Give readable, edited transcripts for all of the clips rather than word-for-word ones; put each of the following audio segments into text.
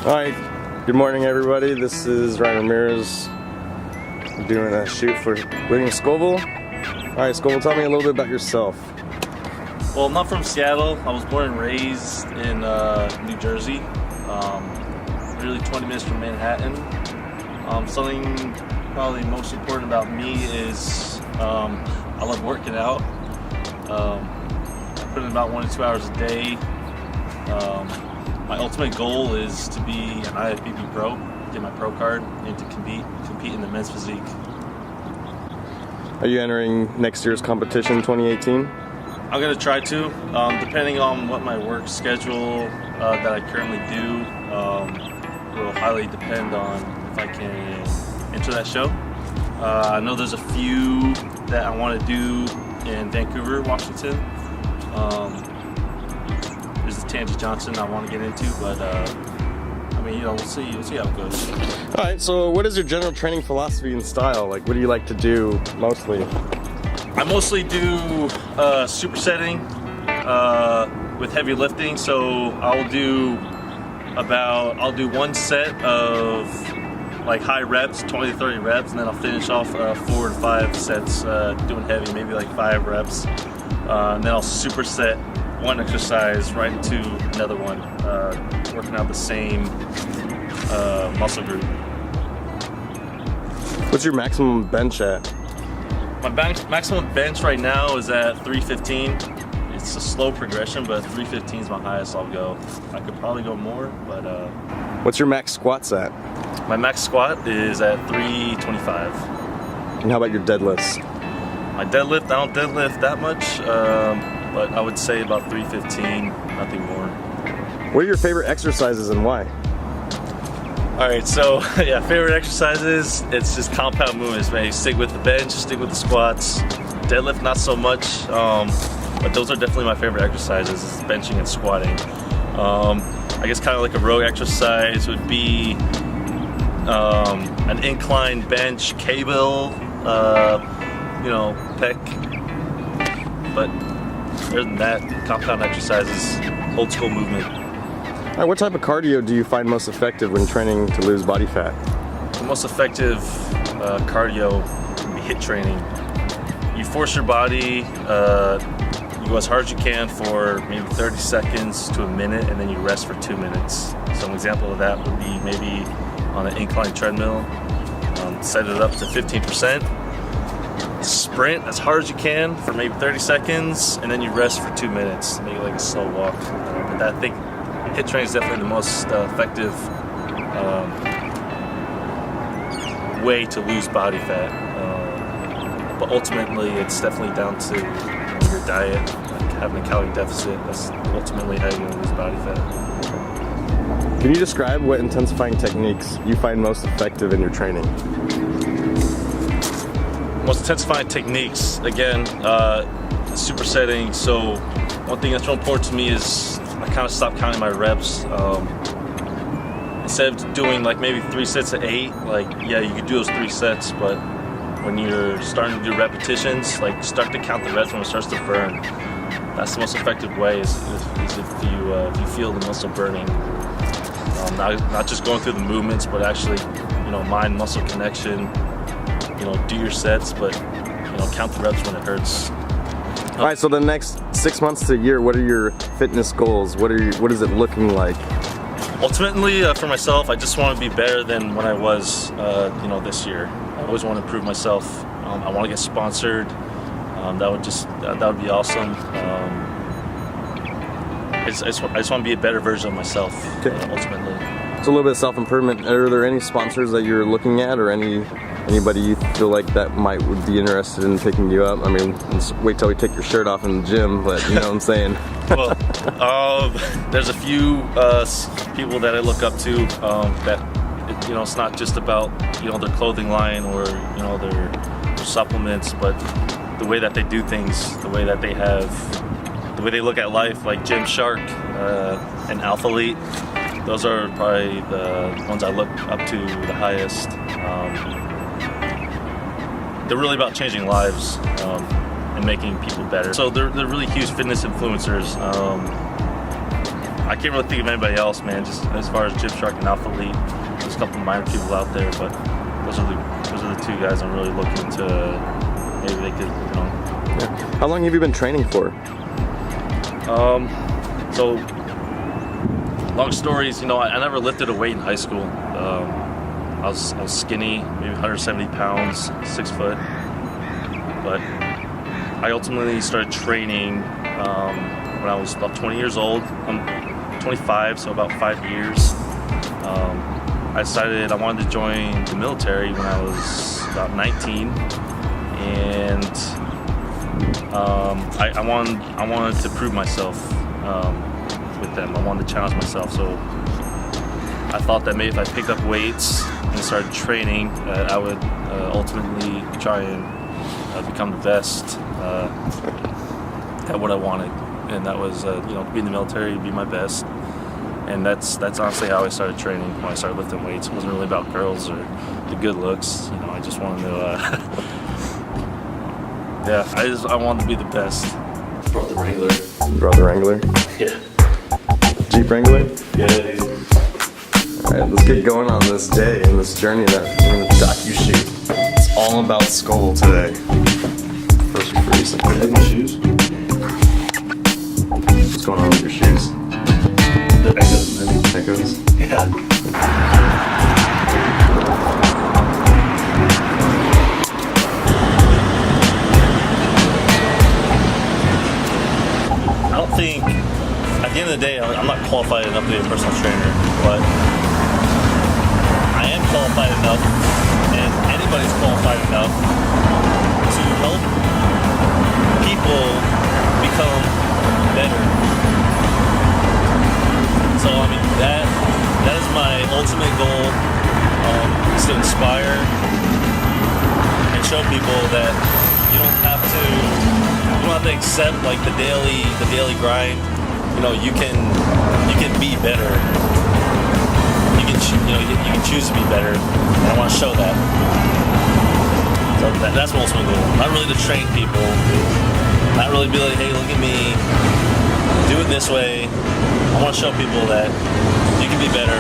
Alright, good morning everybody. This is Ryan Ramirez. I'm doing a shoot for William Scovell. Alright, Scovell, tell me a little bit about yourself. Well, I'm not from Seattle. I was born and raised in New Jersey, really 20 minutes from Manhattan. Something probably most important about me is I love working out. I put in about 1 to 2 hours a day. My ultimate goal is to be an IFBB pro, get my pro card, and to compete in the men's physique. Are you entering next year's competition, 2018? I'm going to try to, depending on what my work schedule that I currently do, will highly depend on if I can enter that show. I know there's a few that I want to do in Vancouver, Washington. There's the Tangi Johnson I want to get into, but I mean, we'll see how it goes. All right, so what is your general training philosophy and style? Like, what do you like to do mostly? I mostly do supersetting with heavy lifting. So I'll do one set of like high reps, 20 to 30 reps, and then I'll finish off 4 to 5 sets doing heavy, maybe like 5 reps. And then I'll superset one exercise right into another one, working out the same muscle group. What's your maximum bench at? My maximum bench right now is at 315. It's a slow progression, but 315 is my highest I'll go. I could probably go more, but... What's your max squats at? My max squat is at 325. And how about your deadlifts? My deadlift, I don't deadlift that much, but I would say about 315, nothing more. What are your favorite exercises and why? Alright, so yeah, favorite exercises, it's just compound movements, man. You stick with the bench, stick with the squats. Deadlift, not so much, but those are definitely my favorite exercises, is benching and squatting. I guess kind of like a rogue exercise would be an incline bench, cable, pec. But other than that, compound exercises, old school movement. All right, what type of cardio do you find most effective when training to lose body fat? The most effective cardio can be HIIT training. You force your body, you go as hard as you can for maybe 30 seconds to a minute, and then you rest for 2 minutes. So an example of that would be maybe on an incline treadmill, set it up to 15%, sprint as hard as you can for maybe 30 seconds, and then you rest for 2 minutes, make it like a slow walk. But I think HIIT training is definitely the most effective way to lose body fat. But ultimately, it's definitely down to your diet, like having a calorie deficit. That's ultimately how you're going to lose body fat. Can you describe what intensifying techniques you find most effective in your training? Most intensifying techniques, again, supersetting. So one thing that's real important to me is I kind of stopped counting my reps. Instead of doing like maybe 3 sets of 8, like yeah, you could do those 3 sets, but when you're starting to do repetitions, like start to count the reps when it starts to burn. That's the most effective way is if you feel the muscle burning. Not just going through the movements, but actually, mind muscle connection. Do your sets, but count the reps when it hurts. All right, so the next 6 months to a year, what are your fitness goals? What is it looking like? Ultimately, for myself, I just want to be better than when I was, this year. I always want to improve myself. I want to get sponsored. That would be awesome. I just want to be a better version of myself, ultimately. So a little bit of self-improvement. Are there any sponsors that you're looking at, or anybody you feel like that would be interested in picking you up? I mean, let's wait till we take your shirt off in the gym, but you know what I'm saying. Well, there's a few people that I look up to that it's not just about their clothing line or their supplements, but the way that they do things, the way they look at life, like Jim Shark and Alphalete. Those are probably the ones I look up to the highest. They're really about changing lives and making people better. So they're really huge fitness influencers. I can't really think of anybody else, man. Just as far as Gymshark and Alpha Elite, there's a couple minor people out there, but those are the two guys I'm really looking to. Maybe they could, you know. Yeah. How long have you been training for? So long stories. You know, I never lifted a weight in high school. I was skinny, maybe 170 pounds, 6 foot. But I ultimately started training when I was about 20 years old. I'm 25, so about 5 years. I decided I wanted to join the military when I was about 19, and I wanted to prove myself with them. I wanted to challenge myself, so I thought that maybe if I picked up weights and started training, I would ultimately try and become the best at what I wanted, and that was you know, be in the military, be my best. And that's honestly how I started training. When I started lifting weights, it wasn't really about girls or the good looks. You know, I just wanted to yeah, I wanted to be the best. Brought the Wrangler. Brought the Wrangler? Yeah. Jeep Wrangler? Yeah, dude. Alright, let's get going on this day and this journey that we're gonna docu-shoot. It's all about Scovell today. First free, some good shoes. What's going on with your shoes? The Echoes, man. Echoes? Yeah. I don't think, at the end of the day, I'm not qualified enough to be a personal trainer, but I am qualified enough, and anybody's qualified enough to help people become better. So I mean, that is my ultimate goal, is to inspire and show people that you don't have to accept like the daily grind. You know, you can be better. You can choose to be better. And I want to show that. So that's my ultimate goal. Not really to train people. Not really be like, hey, look at me. Do it this way. I want to show people that you can be better.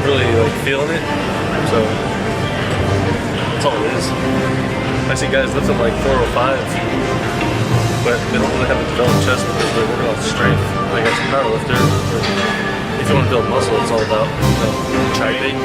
Really like feeling it, so that's all it is. I see guys lifting like 405, but they don't really have a developed chest because they're working on strength. Like as a power lifter, if you want to build muscle, it's all about, you know, typing.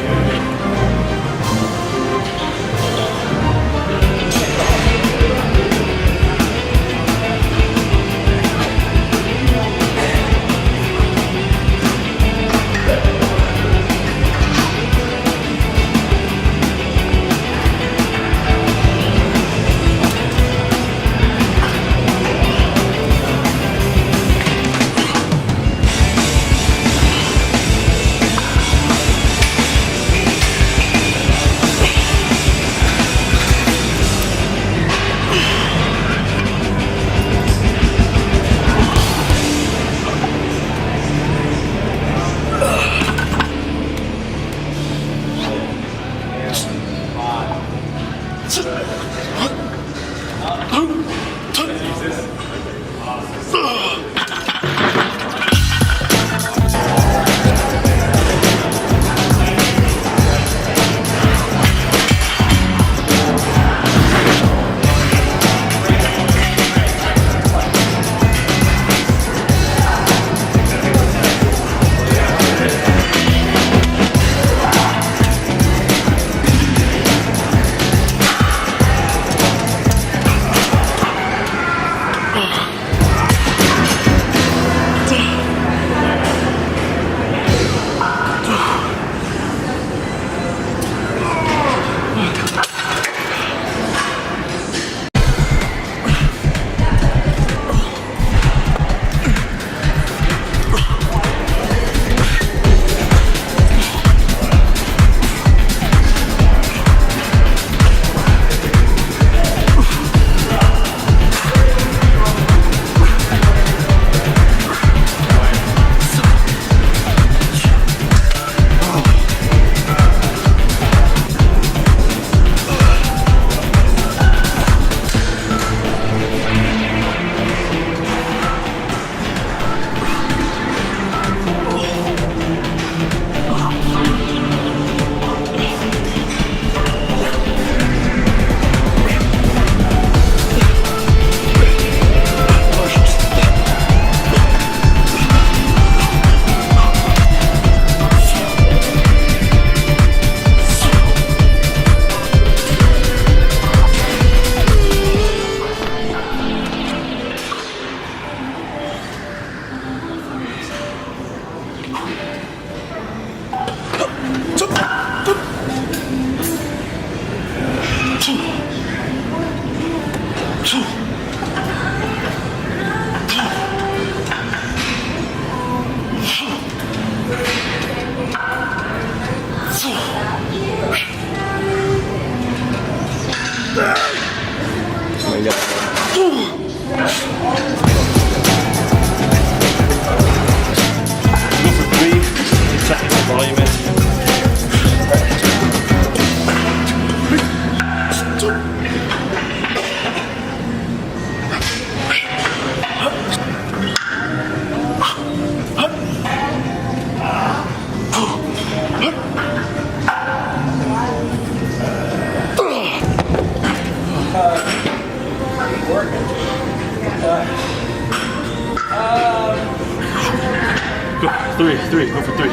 Go. Three. Go for 3.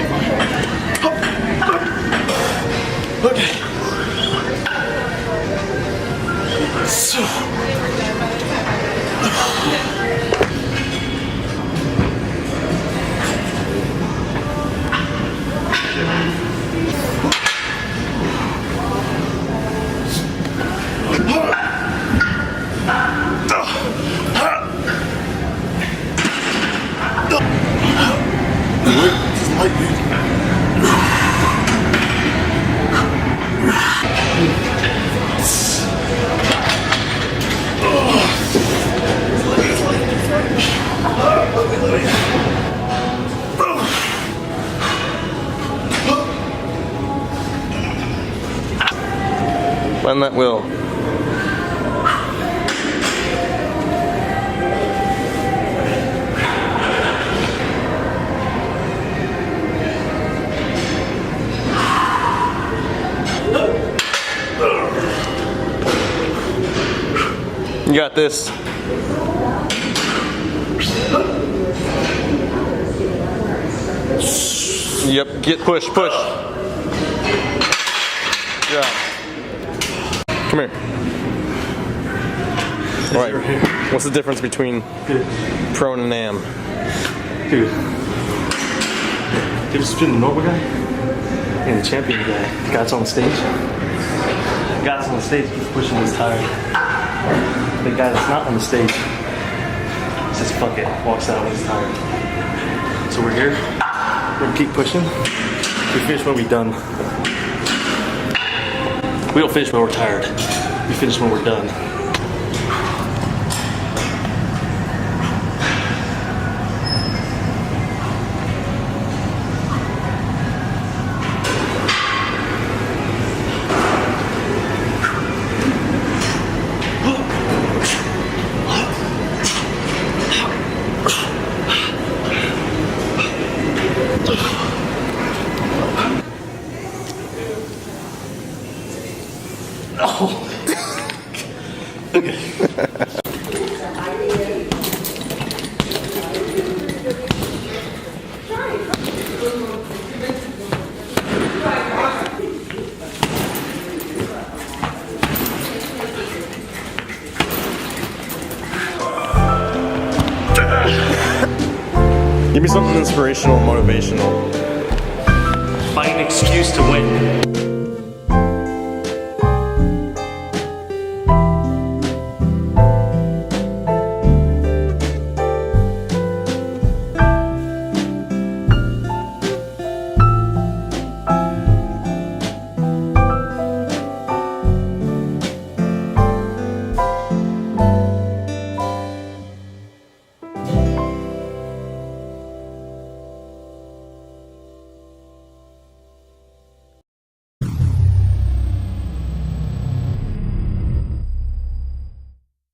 Okay. So. Find that wheel. You got this. Yep, get push. Yeah. Come here. All right. What's the difference between prone and am? Dude. Difference between the normal guy and the champion guy. The guy that's on the stage. The guy that's on the stage keeps pushing when he's tired. The guy that's not on the stage says fuck it, walks out when he's tired. So we're here. We're gonna keep pushing. We finish when we're done. We don't finish when we're tired. We finish when we're done. Okay. Give me something inspirational, motivational. Find an excuse to win.